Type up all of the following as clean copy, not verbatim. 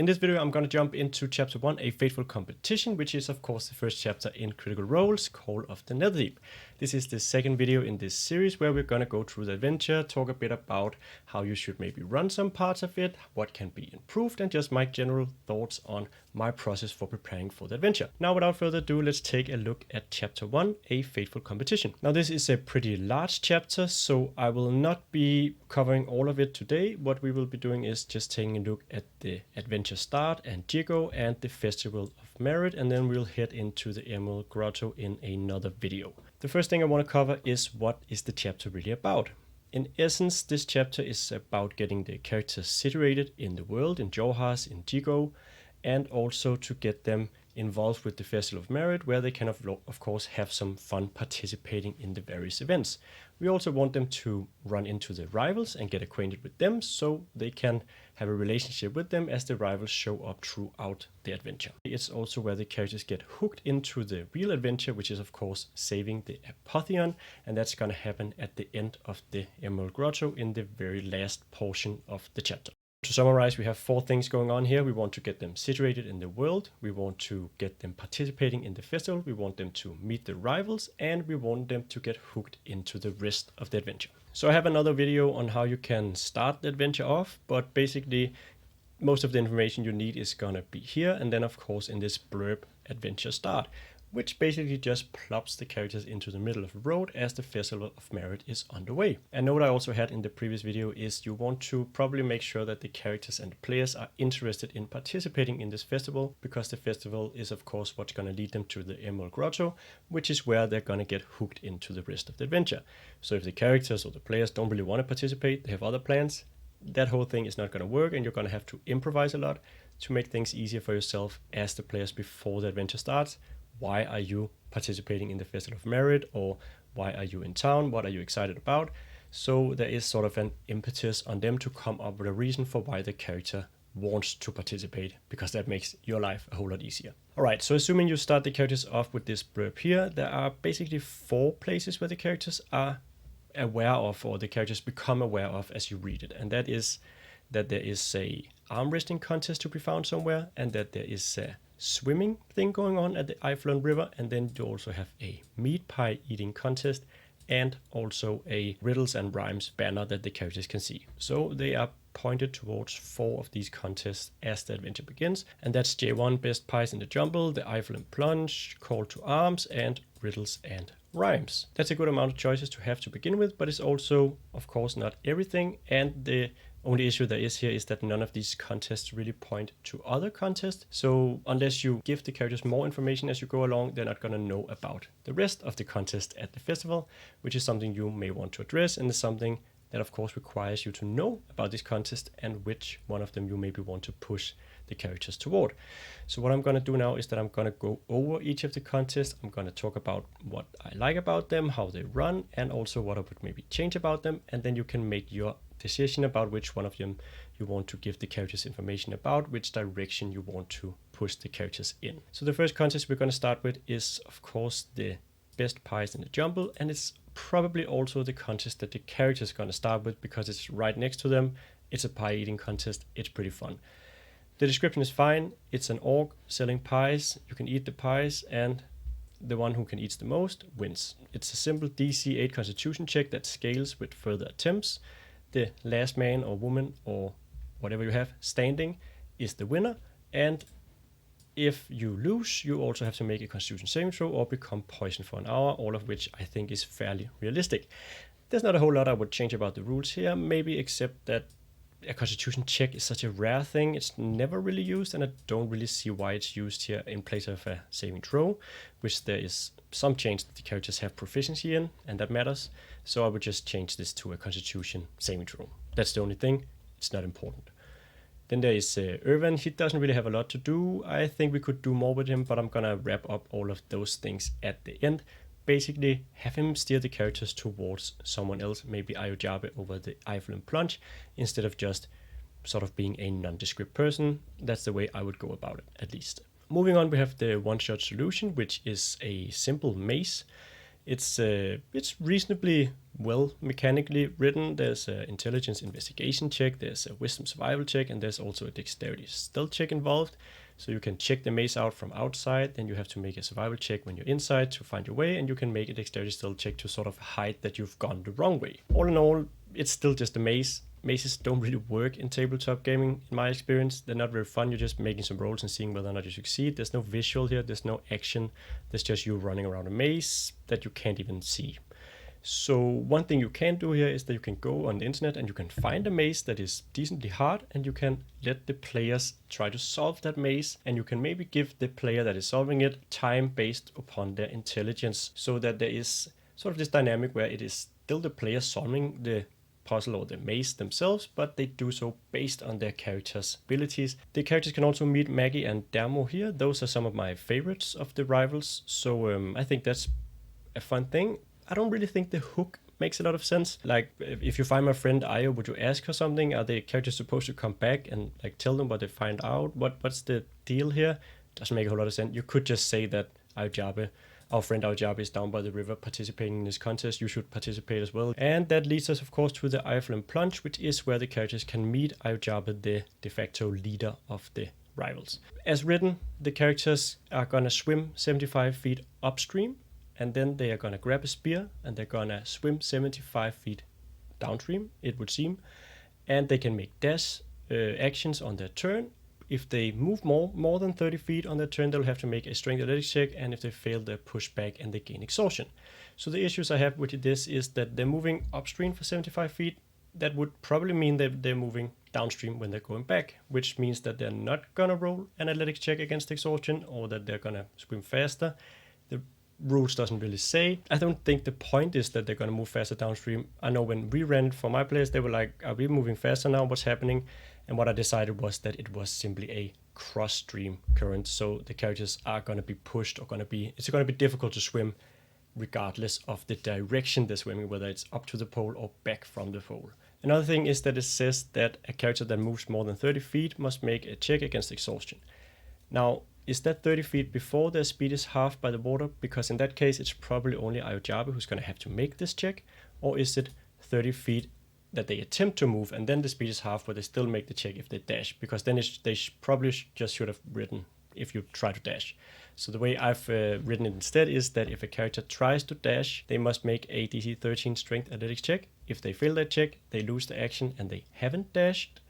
In this video, I'm going to jump into Chapter 1, A Fateful Competition, which is of course the first chapter in Critical Role's Call of the Netherdeep. This is the second video in this series where we're going to go through the adventure, talk a bit about how you should maybe run some parts of it, what can be improved, and just my general thoughts on my process for preparing for the adventure. Now, without further ado, let's take a look at Chapter 1, A Fateful Competition. Now, this is a pretty large chapter, so I will not be covering all of it today. What we will be doing is just taking a look at the adventure start and Jigo and the Festival of Merit, and then we'll head into the Emerald Grotto in another video. The first thing I want to cover is what is the chapter really about. In essence, this chapter is about getting the characters situated in the world, in Johas, in Jigo, and also to get them involved with the Festival of Merit, where they can of course have some fun participating in the various events. We also want them to run into the rivals and get acquainted with them, so they can have a relationship with them as the rivals show up throughout the adventure. It's also where the characters get hooked into the real adventure, which is of course saving the Apotheon, and that's going to happen at the end of the Emerald Grotto in the very last portion of the chapter. To summarize, we have four things going on here. We want to get them situated in the world, we want to get them participating in the festival, we want them to meet the rivals, and we want them to get hooked into the rest of the adventure. So I have another video on how you can start the adventure off, but basically most of the information you need is gonna be here, and then of course in this blurb adventure start, which basically just plops the characters into the middle of the road as the Festival of Merit is underway. A note I also had in the previous video is you want to probably make sure that the characters and the players are interested in participating in this festival, because the festival is of course what's going to lead them to the Emerald Grotto, which is where they're going to get hooked into the rest of the adventure. So if the characters or the players don't really want to participate, they have other plans, that whole thing is not going to work, and you're going to have to improvise a lot to make things easier for yourself as the players before the adventure starts. Why are you participating in the Festival of Merit, or why are you in town? What are you excited about? So there is sort of an impetus on them to come up with a reason for why the character wants to participate, because that makes your life a whole lot easier. Alright, so assuming you start the characters off with this blurb here, there are basically four places where the characters are aware of, or the characters become aware of as you read it. And that is that there is a arm wrestling contest to be found somewhere, and that there is a swimming thing going on at the Iphon river, and then you also have a meat pie eating contest and also a riddles and rhymes banner that the characters can see. So they are pointed towards four of these contests as the adventure begins, and that's J1 best pies in the jumble, the Iphon plunge, call to arms, and riddles and rhymes. That's a good amount of choices to have to begin with, but it's also of course not everything, and the only issue there is here is that none of these contests really point to other contests. So unless you give the characters more information as you go along, they're not going to know about the rest of the contest at the festival, which is something you may want to address, and is something that of course requires you to know about this contest and which one of them you maybe want to push the characters toward. So what I'm going to do now is that I'm going to go over each of the contests. I'm going to talk about what I like about them, how they run, and also what I would maybe change about them, and then you can make your decision about which one of them you want to give the characters information about, which direction you want to push the characters in. So the first contest we're going to start with is of course the best pies in the jumble, and it's probably also the contest that the characters are going to start with because it's right next to them. It's a pie eating contest. It's pretty fun. The description is fine. It's an orc selling pies. You can eat the pies, and the one who can eat the most wins. It's a simple DC 8 constitution check that scales with further attempts. The last man or woman or whatever you have standing is the winner, and if you lose, you also have to make a constitution saving throw or become poisoned for an hour, all of which I think is fairly realistic. There's not a whole lot I would change about the rules here, maybe except that a constitution check is such a rare thing. It's never really used, and I don't really see why it's used here in place of a saving throw, which there is some change that the characters have proficiency in, and that matters. So I would just change this to a constitution saving throw. That's the only thing. It's not important. Then there is Irvin. He doesn't really have a lot to do. I think we could do more with him, but I'm gonna wrap up all of those things at the end. Basically, have him steer the characters towards someone else, maybe Ayojabe over the Iphon plunge, instead of just sort of being a nondescript person. That's the way I would go about it, at least. Moving on, we have the one-shot solution, which is a simple maze. It's reasonably well mechanically written. There's an intelligence investigation check, there's a wisdom survival check, and there's also a dexterity stealth check involved. So you can check the maze out from outside, then you have to make a survival check when you're inside to find your way, and you can make a dexterity stealth check to sort of hide that you've gone the wrong way. All in all, it's still just a maze. Mazes don't really work in tabletop gaming, in my experience. They're not very fun. You're just making some rolls and seeing whether or not you succeed. There's no visual here, there's no action. There's just you running around a maze that you can't even see. So one thing you can do here is that you can go on the internet and you can find a maze that is decently hard, and you can let the players try to solve that maze, and you can maybe give the player that is solving it time based upon their intelligence, so that there is sort of this dynamic where it is still the player solving the puzzle or the maze themselves, but they do so based on their characters' abilities. The characters can also meet Maggie and Dermo here. Those are some of my favorites of the rivals, so I think that's a fun thing. I don't really think the hook makes a lot of sense. Like, if you find my friend Ayo, would you ask her something? Are the characters supposed to come back and like tell them what they find out? What's the deal here? Doesn't make a whole lot of sense. You could just say that our friend Aojabe is down by the river participating in this contest. You should participate as well. And that leads us, of course, to the Iphon plunge, which is where the characters can meet Aojabe, the de facto leader of the rivals. As written, the characters are gonna swim 75 feet upstream, and then they are going to grab a spear and they're going to swim 75 feet downstream, it would seem. And they can make dash actions on their turn. If they move more than 30 feet on their turn, they'll have to make a strength athletics check, and if they fail, they're pushed back and they gain exhaustion. So the issues I have with this is that they're moving upstream for 75 feet. That would probably mean that they're moving downstream when they're going back, which means that they're not going to roll an athletics check against exhaustion, or that they're going to swim faster. The rules doesn't really say. I don't think the point is that they're going to move faster downstream. I know when we ran it for my players, they were like, are we moving faster now? What's happening? And what I decided was that it was simply a cross-stream current. So the characters are going to be pushed, or it's going to be difficult to swim regardless of the direction they're swimming, whether it's up to the pole or back from the pole. Another thing is that it says that a character that moves more than 30 feet must make a check against exhaustion. Now, is that 30 feet before their speed is halved by the water? Because in that case, it's probably only Aojabe who's going to have to make this check. Or is it 30 feet that they attempt to move and then the speed is halved, but they still make the check if they dash? Because then they probably just should have written if you try to dash. So the way I've written it instead is that if a character tries to dash, they must make a DC 13 strength athletics check. If they fail that check, they lose the action and they haven't dashed.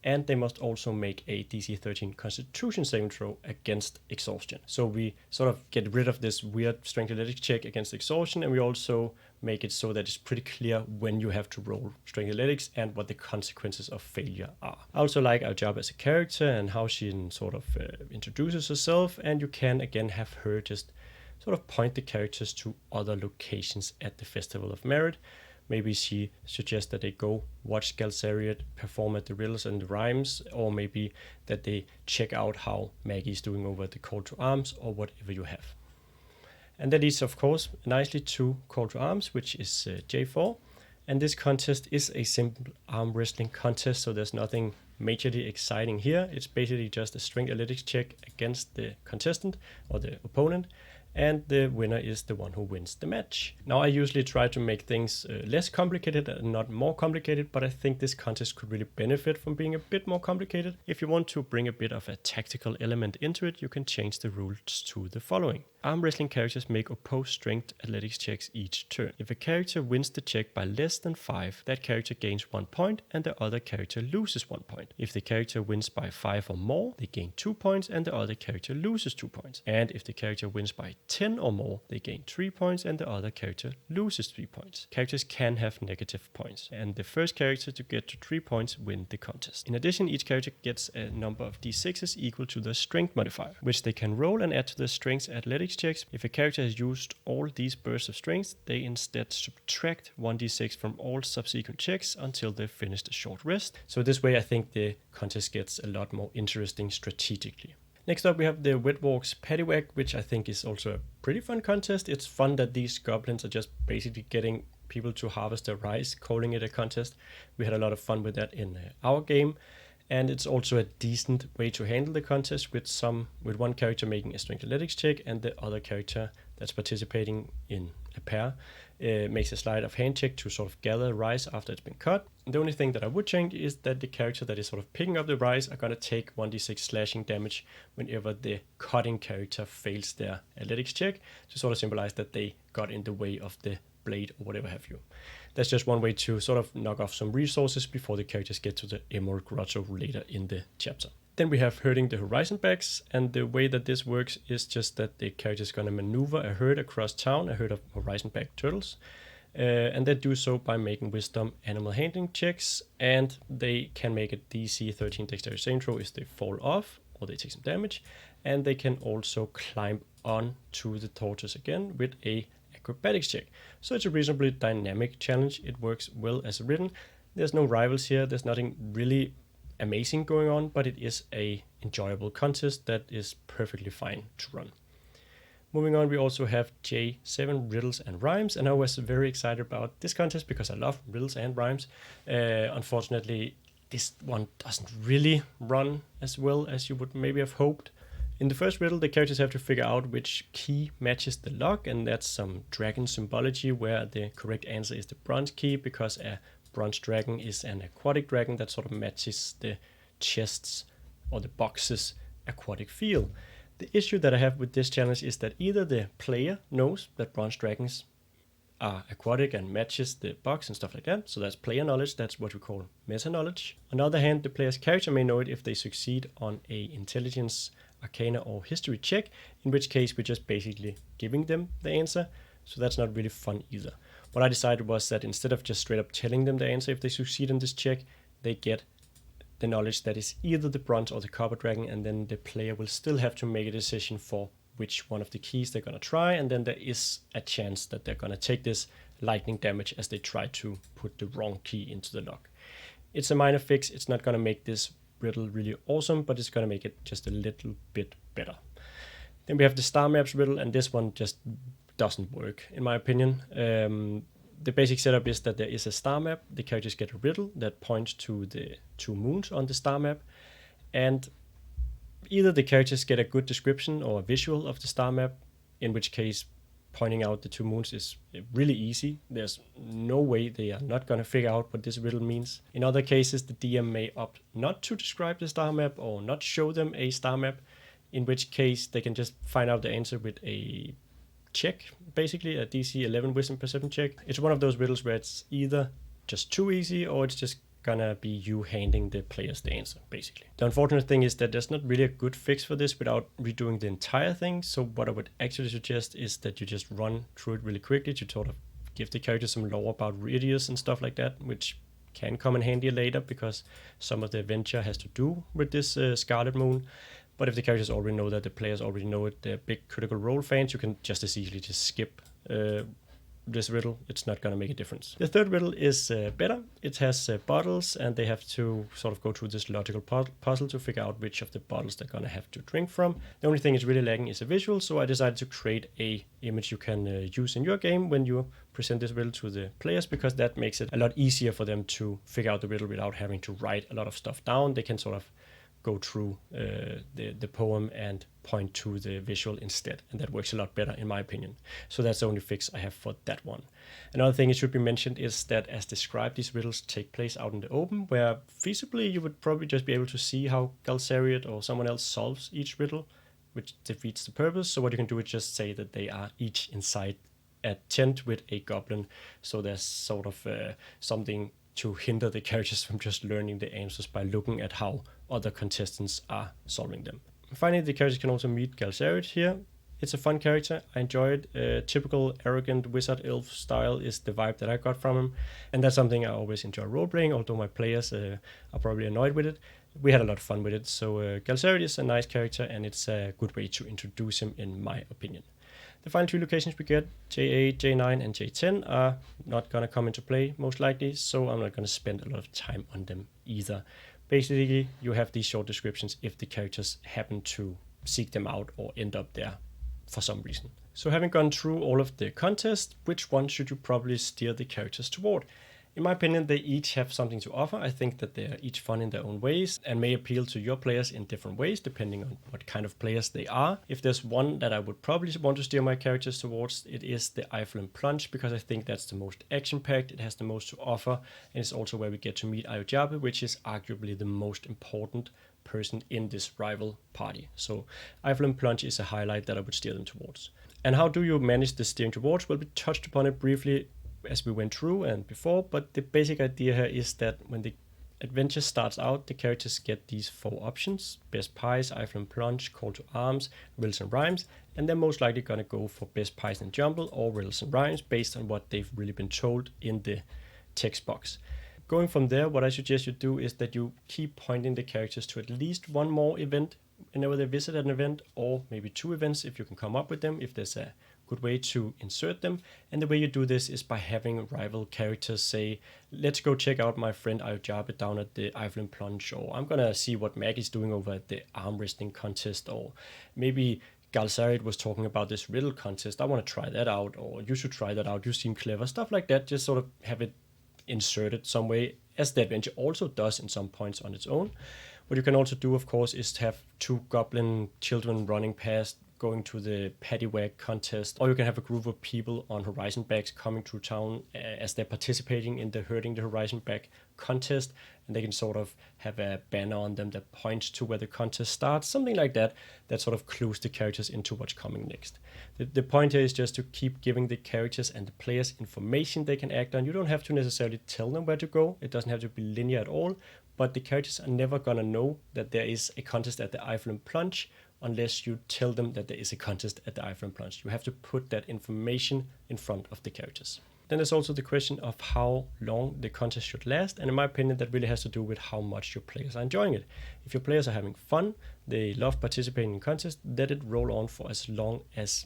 And they must also make a DC 13 constitution saving throw against exhaustion. So we sort of get rid of this weird strength athletics check against exhaustion, and we also make it so that it's pretty clear when you have to roll strength athletics and what the consequences of failure are. I also like Aojabe as a character and how she sort of introduces herself, and you can again have her just sort of point the characters to other locations at the Festival of Merit. Maybe she suggests that they go watch Galzariad perform at the Riddles and the Rhymes, or maybe that they check out how Maggie is doing over at the Call to Arms, or whatever you have. And that leads, of course, nicely to Call to Arms, which is J4. And this contest is a simple arm wrestling contest, so there's nothing majorly exciting here. It's basically just a strength athletics check against the contestant or the opponent, and the winner is the one who wins the match. Now, I usually try to make things less complicated and not more complicated, but I think this contest could really benefit from being a bit more complicated. If you want to bring a bit of a tactical element into it, you can change the rules to the following. Arm wrestling characters make opposed strength athletics checks each turn. If a character wins the check by less than 5, that character gains 1 point and the other character loses 1 point. If the character wins by 5 or more, they gain 2 points and the other character loses 2 points. And if the character wins by 10 or more, they gain 3 points and the other character loses 3 points. Characters can have negative points, and the first character to get to 3 points win the contest. In addition, each character gets a number of d6s equal to their strength modifier, which they can roll and add to their strength athletics checks. If a character has used all these bursts of strength, they instead subtract 1d6 from all subsequent checks until they've finished a short rest. So this way I think the contest gets a lot more interesting strategically. Next up we have the Wetwalks Paddywhack, which I think is also a pretty fun contest. It's fun that these goblins are just basically getting people to harvest their rice, calling it a contest. We had a lot of fun with that in our game. And it's also a decent way to handle the contest with one character making a strength athletics check and the other character that's participating in a pair makes a sleight of hand check to sort of gather rice after it's been cut. The only thing that I would change is that the character that is sort of picking up the rice are going to take 1d6 slashing damage whenever the cutting character fails their athletics check, to sort of symbolize that they got in the way of the blade or whatever have you. That's just one way to sort of knock off some resources before the characters get to the Emerald Grotto later in the chapter. Then we have herding the horizon backs, and the way that this works is just that the character is going to maneuver a herd across town, a herd of horizon back turtles, and they do so by making wisdom animal handling checks, and they can make a DC 13 dexterity saving throw if they fall off or they take some damage, and they can also climb on to the tortoise again with a acrobatics check. So it's a reasonably dynamic challenge. It works well as written. There's no rivals here. There's nothing really amazing going on, but it is a enjoyable contest that is perfectly fine to run. Moving on, we also have J7 Riddles and Rhymes, and I was very excited about this contest because I love riddles and rhymes. Unfortunately, this one doesn't really run as well as you would maybe have hoped. In the first riddle, the characters have to figure out which key matches the lock, and that's some dragon symbology where the correct answer is the bronze key, because a bronze dragon is an aquatic dragon that sort of matches the chests or the boxes aquatic feel. The issue that I have with this challenge is that either the player knows that bronze dragons are aquatic and matches the box and stuff like that, so that's player knowledge, that's what we call meta knowledge. On the other hand, the player's character may know it if they succeed on a intelligence, arcana or history check, in which case we're just basically giving them the answer, so that's not really fun either. What I decided was that instead of just straight up telling them the answer if they succeed in this check, they get the knowledge that is either the bronze or the copper dragon, and then the player will still have to make a decision for which one of the keys they're going to try, and then there is a chance that they're going to take this lightning damage as they try to put the wrong key into the lock. It's a minor fix. It's not going to make this riddle really awesome, but it's going to make it just a little bit better. Then we have the star maps riddle, and this one just doesn't work in my opinion. The basic setup is that there is a star map. The characters get a riddle that points to the 2 moons on the star map, and either the characters get a good description or a visual of the star map, in which case pointing out the 2 moons is really easy. There's no way they are not going to figure out what this riddle means. In other cases, the DM may opt not to describe the star map or not show them a star map, in which case they can just find out the answer with a check, basically a DC 11 wisdom perception check. It's one of those riddles where it's either just too easy or it's just gonna be you handing the players the answer, basically. The unfortunate thing is that there's not really a good fix for this without redoing the entire thing, so what I would actually suggest is that you just run through it really quickly to sort of give the characters some lore about Riddles and stuff like that, which can come in handy later because some of the adventure has to do with this Scarlet Moon. But if the characters already know that, the players already know it, they're big Critical Role fans, you can just as easily just skip this riddle. It's not going to make a difference. The third riddle is better. It has bottles, and they have to sort of go through this logical puzzle to figure out which of the bottles they're going to have to drink from. The only thing is really lacking is a visual, so I decided to create a image you can use in your game when you present this riddle to the players, because that makes it a lot easier for them to figure out the riddle without having to write a lot of stuff down. They can sort of go through the poem and point to the visual instead, and that works a lot better in my opinion. So that's the only fix I have for that one. Another thing it should be mentioned is that, as described, these riddles take place out in the open, where feasibly you would probably just be able to see how Galsariot or someone else solves each riddle, which defeats the purpose. So what you can do is just say that they are each inside a tent with a goblin, so there's sort of something to hinder the characters from just learning the answers by looking at how other contestants are solving them. Finally, the characters can also meet Galsariot here. It's a fun character. I enjoy it. Typical arrogant wizard elf style is the vibe that I got from him, and that's something I always enjoy role-playing, although my players are probably annoyed with it. We had a lot of fun with it, so Galsariot is a nice character, and it's a good way to introduce him in my opinion. The final 3 locations we get, J8, J9, and J10, are not going to come into play, most likely, so I'm not going to spend a lot of time on them either. Basically, you have these short descriptions if the characters happen to seek them out or end up there for some reason. So having gone through all of the contests, which one should you probably steer the characters toward? In my opinion, they each have something to offer. I think that they are each fun in their own ways and may appeal to your players in different ways, depending on what kind of players they are. If there's one that I would probably want to steer my characters towards, it is the Iphon plunge, because I think that's the most action-packed, it has the most to offer, and it's also where we get to meet Iphon, which is arguably the most important person in this rival party. So Iphon plunge is a highlight that I would steer them towards. And how do you manage the steering towards? Well, we touched upon it briefly as we went through and before, but the basic idea here is that when the adventure starts out, the characters get these 4 options: best pies, Iphon plunge, call to arms, riddles and rhymes, and they're most likely going to go for best pies and jumble or riddles and rhymes based on what they've really been told in the text box. Going from there, what I suggest you do is that you keep pointing the characters to at least one more event whenever they visit an event, or maybe 2 events if you can come up with them, if there's a good way to insert them. And the way you do this is by having rival characters say, let's go check out my friend Iphon down at the Iphon plunge, or I'm gonna see what Maggie's doing over at the arm wrestling contest, or maybe Galsarid was talking about this riddle contest, I want to try that out, or you should try that out, you seem clever, stuff like that. Just sort of have it inserted some way, as the adventure also does in some points on its own. What you can also do, of course, is to have 2 goblin children running past, going to the paddywhack contest, or you can have a group of people on horizon backs coming through town as they're participating in the herding the horizon back contest, and they can sort of have a banner on them that points to where the contest starts, something like that, that sort of clues the characters into what's coming next. The point here is just to keep giving the characters and the players information they can act on. You don't have to necessarily tell them where to go, it doesn't have to be linear at all, but the characters are never gonna know that there is a contest at the Iphon plunge unless you tell them that there is a contest at the Iphon plunge. You have to put that information in front of the characters. Then there's also the question of how long the contest should last, and in my opinion that really has to do with how much your players are enjoying it. If your players are having fun, they love participating in contests, let it roll on for as long as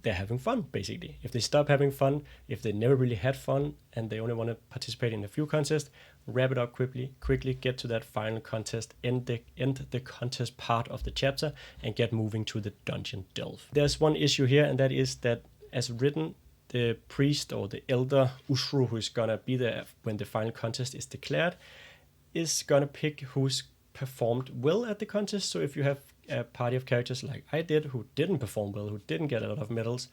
they're having fun, basically. If they stop having fun, if they never really had fun and they only want to participate in a few contests, wrap it up quickly, get to that final contest, end the contest part of the chapter, and get moving to the dungeon delve. There's one issue here, and that is that as written, the priest or the elder Ushru, who is gonna be there when the final contest is declared, is gonna pick who's performed well at the contest. So if you have a party of characters like I did who didn't perform well, who didn't get a lot of medals,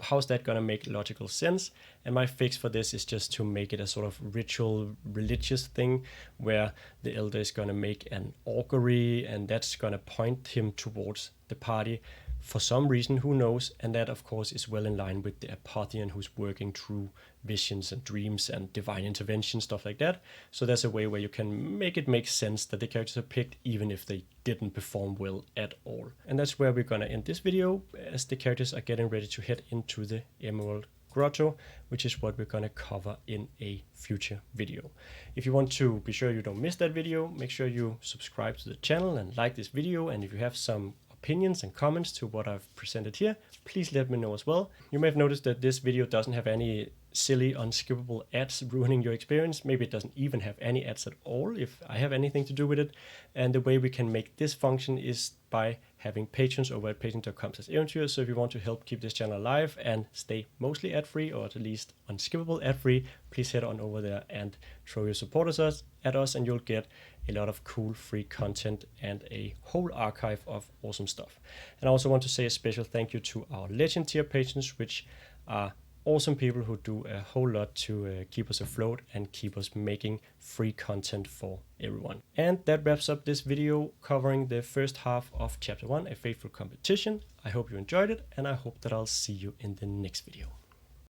how's that gonna make logical sense? And my fix for this is just to make it a sort of ritual religious thing where the elder is gonna make an augury, and that's gonna point him towards the party for some reason, who knows, and that of course is well in line with the Apothian, who's working through visions and dreams and divine intervention, stuff like that. So there's a way where you can make it make sense that the characters are picked even if they didn't perform well at all. And that's where we're gonna end this video, as the characters are getting ready to head into the Emerald Grotto, which is what we're gonna cover in a future video. If you want to be sure you don't miss that video, make sure you subscribe to the channel and like this video, and if you have some opinions and comments to what I've presented here, please let me know as well. You may have noticed that this video doesn't have any silly unskippable ads ruining your experience. Maybe it doesn't even have any ads at all if I have anything to do with it. And the way we can make this function is by having patrons over at patreon.com/Eventyr. So if you want to help keep this channel alive and stay mostly ad-free, or at least unskippable ad-free, please head on over there and throw your support at us, and you'll get a lot of cool free content and a whole archive of awesome stuff. And I also want to say a special thank you to our legend tier patrons, which are awesome people who do a whole lot to keep us afloat and keep us making free content for everyone. And that wraps up this video covering the first half of Chapter 1, A Fateful Competition. I hope you enjoyed it, and I hope that I'll see you in the next video.